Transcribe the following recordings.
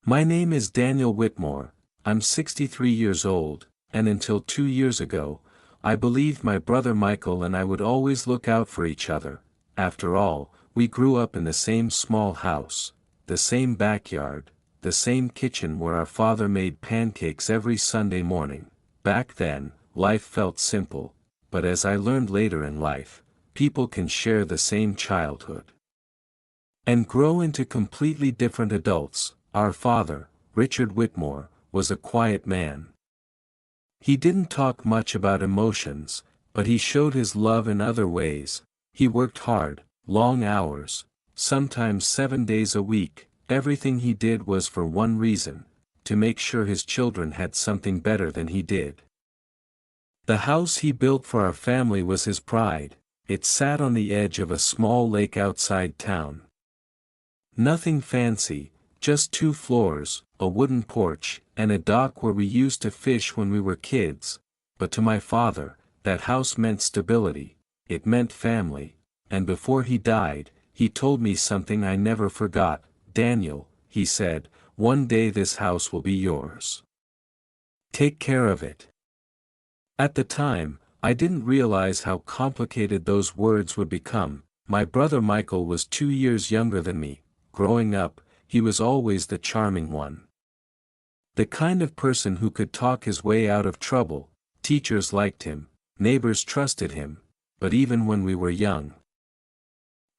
My name is Daniel Whitmore, I'm 63 years old, and until 2 years ago, I believed my brother Michael and I would always look out for each other. After all, we grew up in the same small house, the same backyard, the same kitchen where our father made pancakes every Sunday morning. Back then, life felt simple, but as I learned later in life, people can share the same childhood and grow into completely different adults. Our father, Richard Whitmore, was a quiet man. He didn't talk much about emotions, but he showed his love in other ways. He worked hard, long hours, sometimes 7 days a week. Everything he did was for one reason: to make sure his children had something better than he did. The house he built for our family was his pride. It sat on the edge of a small lake outside town. Nothing fancy, just 2 floors, a wooden porch, and a dock where we used to fish when we were kids. But to my father, that house meant stability, it meant family, and before he died, he told me something I never forgot. "Daniel," he said, "one day this house will be yours. Take care of it." At the time, I didn't realize how complicated those words would become. My brother Michael was 2 years younger than me. Growing up, he was always the charming one. The kind of person who could talk his way out of trouble. Teachers liked him, neighbors trusted him, but even when we were young,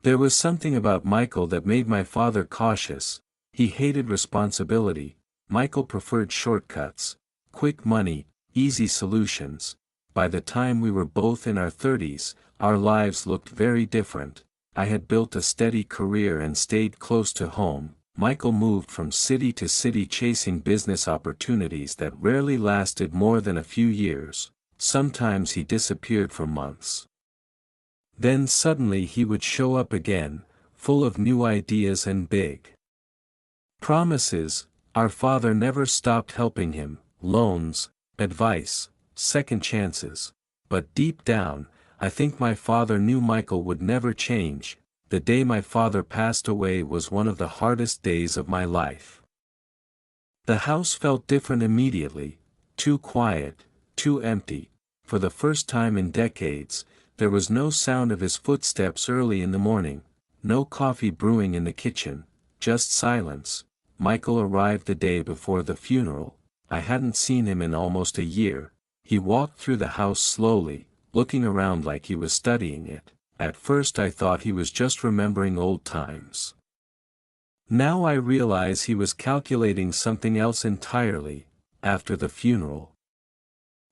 there was something about Michael that made my father cautious. He hated responsibility. Michael preferred shortcuts, quick money, easy solutions. By the time we were both in our 30s, our lives looked very different. I had built a steady career and stayed close to home. Michael moved from city to city chasing business opportunities that rarely lasted more than a few years. Sometimes he disappeared for months. Then suddenly he would show up again, full of new ideas and big promises. Our father never stopped helping him: loans, advice, second chances. But deep down, I think my father knew Michael would never change. The day my father passed away was one of the hardest days of my life. The house felt different immediately, too quiet, too empty. For the first time in decades, there was no sound of his footsteps early in the morning, no coffee brewing in the kitchen, just silence. Michael arrived the day before the funeral. I hadn't seen him in almost a year. He walked through the house slowly, looking around like he was studying it. At first I thought he was just remembering old times. Now I realize he was calculating something else entirely. After the funeral,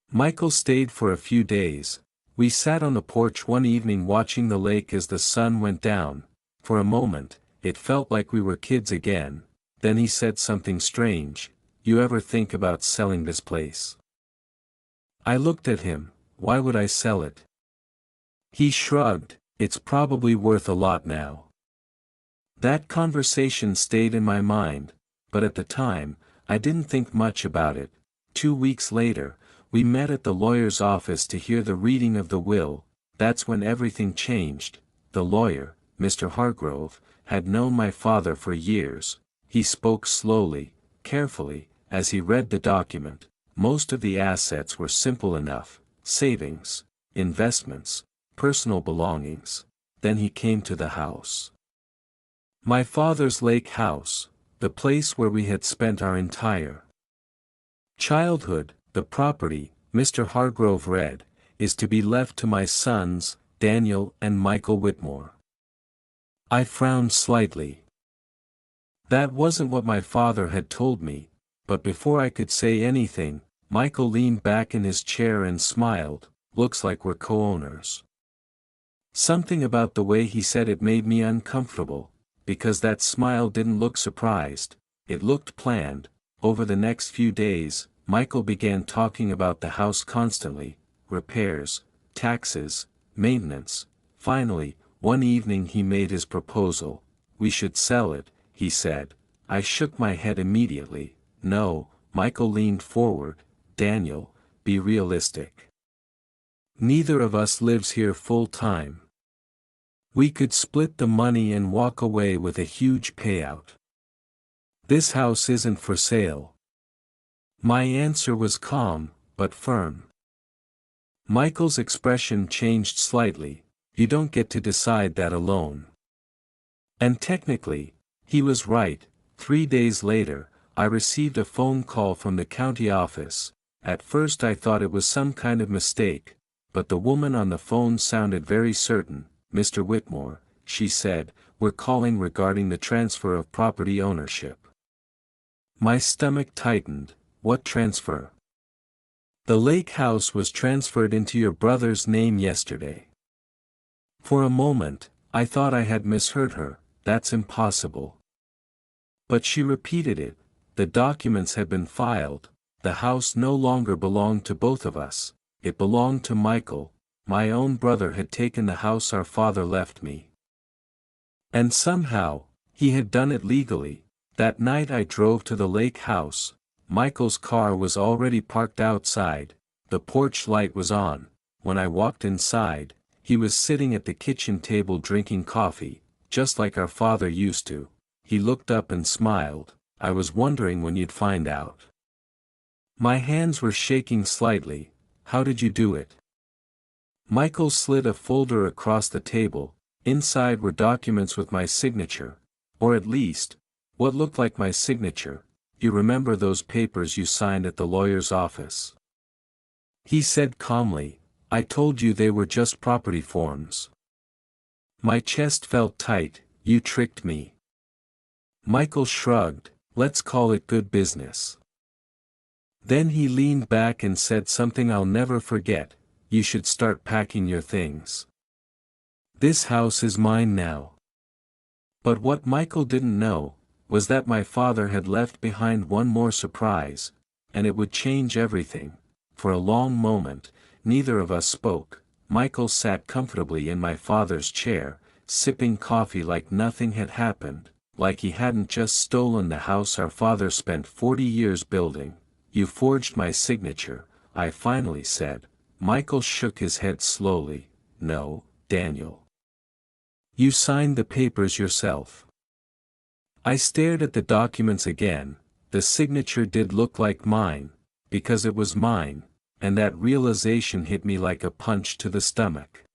Michael stayed for a few days. We sat on the porch one evening watching the lake as the sun went down. For a moment, it felt like we were kids again. Then he said something strange: "You ever think about selling this place?" I looked at him. Why would I sell it? He shrugged. "It's probably worth a lot now." That conversation stayed in my mind, but at the time, I didn't think much about it. 2 weeks later, we met at the lawyer's office to hear the reading of the will. That's when everything changed. The lawyer, Mr. Hargrove, had known my father for years. He spoke slowly, carefully, as he read the document. Most of the assets were simple enough: savings, investments, personal belongings. Then he came to the house. My father's lake house, the place where we had spent our entire childhood. "The property," Mr. Hargrove read, "is to be left to my sons, Daniel and Michael Whitmore." I frowned slightly. That wasn't what my father had told me, but before I could say anything, Michael leaned back in his chair and smiled. "Looks like we're co-owners." Something about the way he said it made me uncomfortable, because that smile didn't look surprised, it looked planned. Over the next few days, Michael began talking about the house constantly: repairs, taxes, maintenance. Finally, one evening he made his proposal. "We should sell it," he said. I shook my head immediately. "No." Michael leaned forward. "Daniel, be realistic. Neither of us lives here full time. We could split the money and walk away with a huge payout. This house isn't for sale. My answer was calm, but firm. Michael's expression changed slightly. You don't get to decide that alone. And technically, he was right. 3 days later, I received a phone call from the county office. At first I thought it was some kind of mistake, but the woman on the phone sounded very certain. "Mr. Whitmore," she said, "we're calling regarding the transfer of property ownership." My stomach tightened. What transfer? The lake house was transferred into your brother's name yesterday. For a moment, I thought I had misheard her. That's impossible. But she repeated it. The documents had been filed. The house no longer belonged to both of us. It belonged to Michael. My own brother had taken the house our father left me. And somehow, he had done it legally. That night I drove to the lake house. Michael's car was already parked outside. The porch light was on. When I walked inside, he was sitting at the kitchen table drinking coffee, just like our father used to. He looked up and smiled. "I was wondering when you'd find out." My hands were shaking slightly. "How did you do it?" Michael slid a folder across the table. Inside were documents with my signature. Or at least, what looked like my signature. "You remember those papers you signed at the lawyer's office?" He said calmly. "I told you they were just property forms." My chest felt tight. "You tricked me." Michael shrugged. "Let's call it good business." Then he leaned back and said something I'll never forget. "You should start packing your things. This house is mine now." But what Michael didn't know was that my father had left behind one more surprise, and it would change everything. For a long moment, neither of us spoke. Michael sat comfortably in my father's chair, sipping coffee like nothing had happened, like he hadn't just stolen the house our father spent 40 years building. "You forged my signature," I finally said. Michael shook his head slowly. "No, Daniel. You signed the papers yourself." I stared at the documents again. The signature did look like mine, because it was mine, and that realization hit me like a punch to the stomach.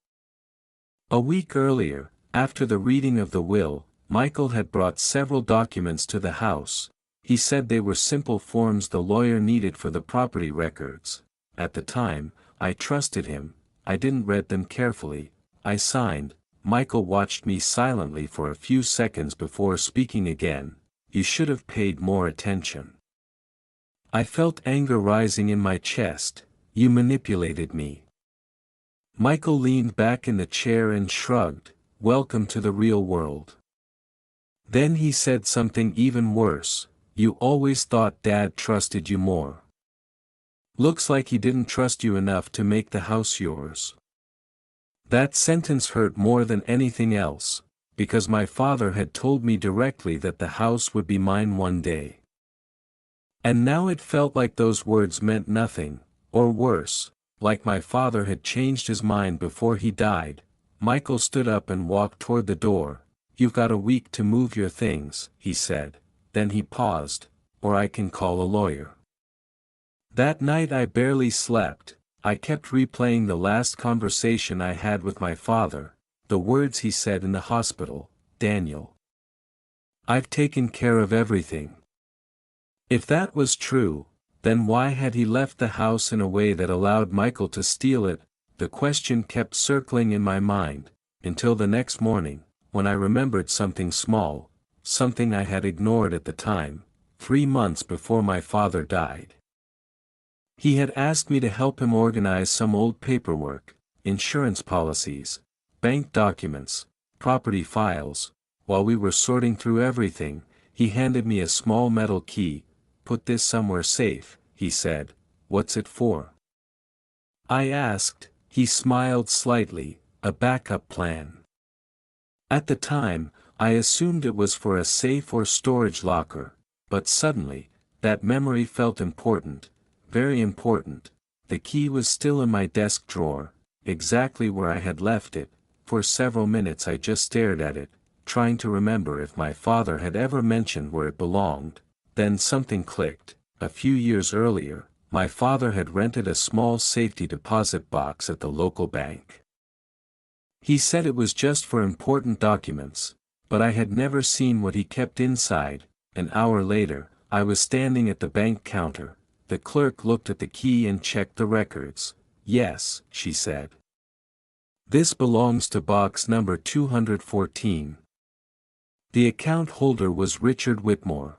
A week earlier, after the reading of the will, Michael had brought several documents to the house. He said they were simple forms the lawyer needed for the property records. At the time, I trusted him. I didn't read them carefully. I signed. Michael watched me silently for a few seconds before speaking again. "You should have paid more attention." I felt anger rising in my chest. "You manipulated me." Michael leaned back in the chair and shrugged. "Welcome to the real world." Then he said something even worse. "You always thought Dad trusted you more. Looks like he didn't trust you enough to make the house yours." That sentence hurt more than anything else, because my father had told me directly that the house would be mine one day. And now it felt like those words meant nothing, or worse, like my father had changed his mind before he died. Michael stood up and walked toward the door. "You've got a week to move your things," he said. Then he paused. "Or I can call a lawyer." That night I barely slept. I kept replaying the last conversation I had with my father, the words he said in the hospital. "Daniel, I've taken care of everything." If that was true, then why had he left the house in a way that allowed Michael to steal it? The question kept circling in my mind, until the next morning, when I remembered something small, something I had ignored at the time. 3 months before my father died, he had asked me to help him organize some old paperwork, insurance policies, bank documents, property files. While we were sorting through everything, he handed me a small metal key. "Put this somewhere safe," he said. "What's it for?" I asked. He smiled slightly. "A backup plan." At the time, I assumed it was for a safe or storage locker, but suddenly, that memory felt important. Very important. The key was still in my desk drawer, exactly where I had left it. For several minutes I just stared at it, trying to remember if my father had ever mentioned where it belonged. Then something clicked. A few years earlier, my father had rented a small safety deposit box at the local bank. He said it was just for important documents, but I had never seen what he kept inside. An hour later, I was standing at the bank counter. The clerk looked at the key and checked the records. "Yes," she said. "This belongs to box number 214. The account holder was Richard Whitmore.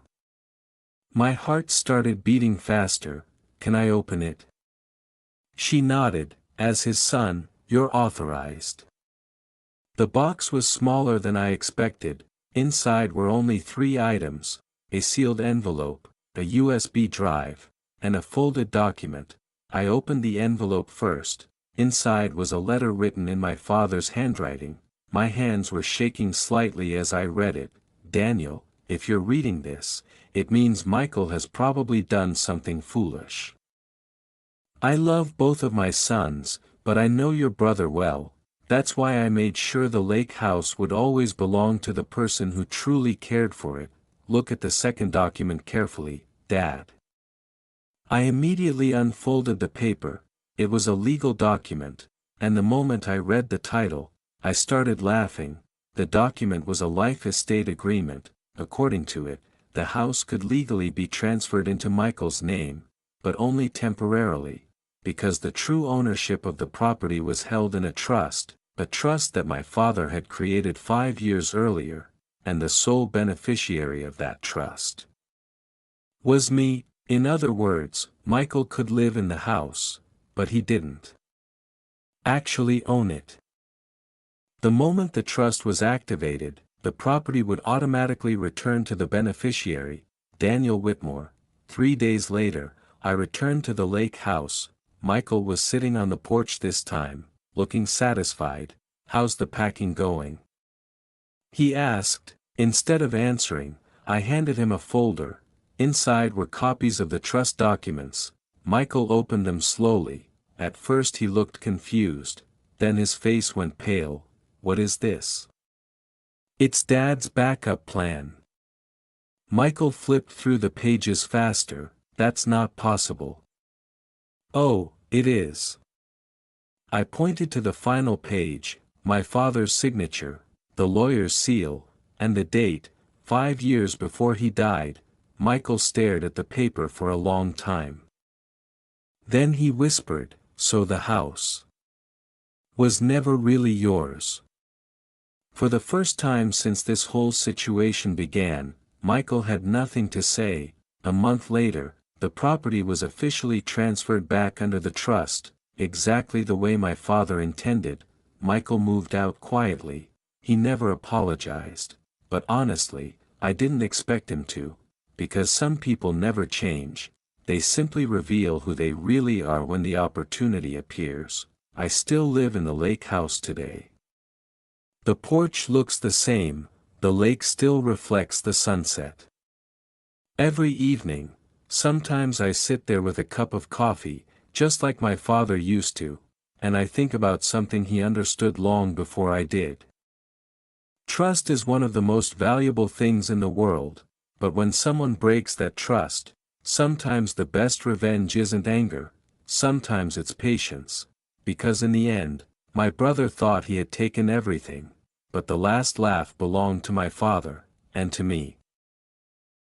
My heart started beating faster. "Can I open it?" She nodded. "As his son, you're authorized." The box was smaller than I expected. Inside were only 3 items: a sealed envelope, a USB drive, and a folded document. I opened the envelope first. Inside was a letter written in my father's handwriting. My hands were shaking slightly as I read it. "Daniel, if you're reading this, it means Michael has probably done something foolish. I love both of my sons, but I know your brother well. That's why I made sure the lake house would always belong to the person who truly cared for it. Look at the second document carefully, Dad." I immediately unfolded the paper. It was a legal document, and the moment I read the title, I started laughing. The document was a life estate agreement. According to it, the house could legally be transferred into Michael's name, but only temporarily, because the true ownership of the property was held in a trust that my father had created 5 years earlier, and the sole beneficiary of that trust was me. In other words, Michael could live in the house, but he didn't actually own it. The moment the trust was activated, the property would automatically return to the beneficiary, Daniel Whitmore. 3 days later, I returned to the lake house. Michael was sitting on the porch this time, looking satisfied. "How's the packing going?" he asked. Instead of answering, I handed him a folder. Inside were copies of the trust documents. Michael opened them slowly. At first he looked confused, then his face went pale. "What is this?" "It's Dad's backup plan." Michael flipped through the pages faster. "That's not possible." "Oh, it is." I pointed to the final page, my father's signature, the lawyer's seal, and the date, 5 years before he died. Michael stared at the paper for a long time. Then he whispered, "So the house was never really yours?" For the first time since this whole situation began, Michael had nothing to say. A month later, the property was officially transferred back under the trust, exactly the way my father intended. Michael moved out quietly. He never apologized. But honestly, I didn't expect him to. Because some people never change, they simply reveal who they really are when the opportunity appears. I still live in the lake house today. The porch looks the same, the lake still reflects the sunset. Every evening, sometimes I sit there with a cup of coffee, just like my father used to, and I think about something he understood long before I did. Trust is one of the most valuable things in the world. But when someone breaks that trust, sometimes the best revenge isn't anger, sometimes it's patience. Because in the end, my brother thought he had taken everything, but the last laugh belonged to my father, and to me.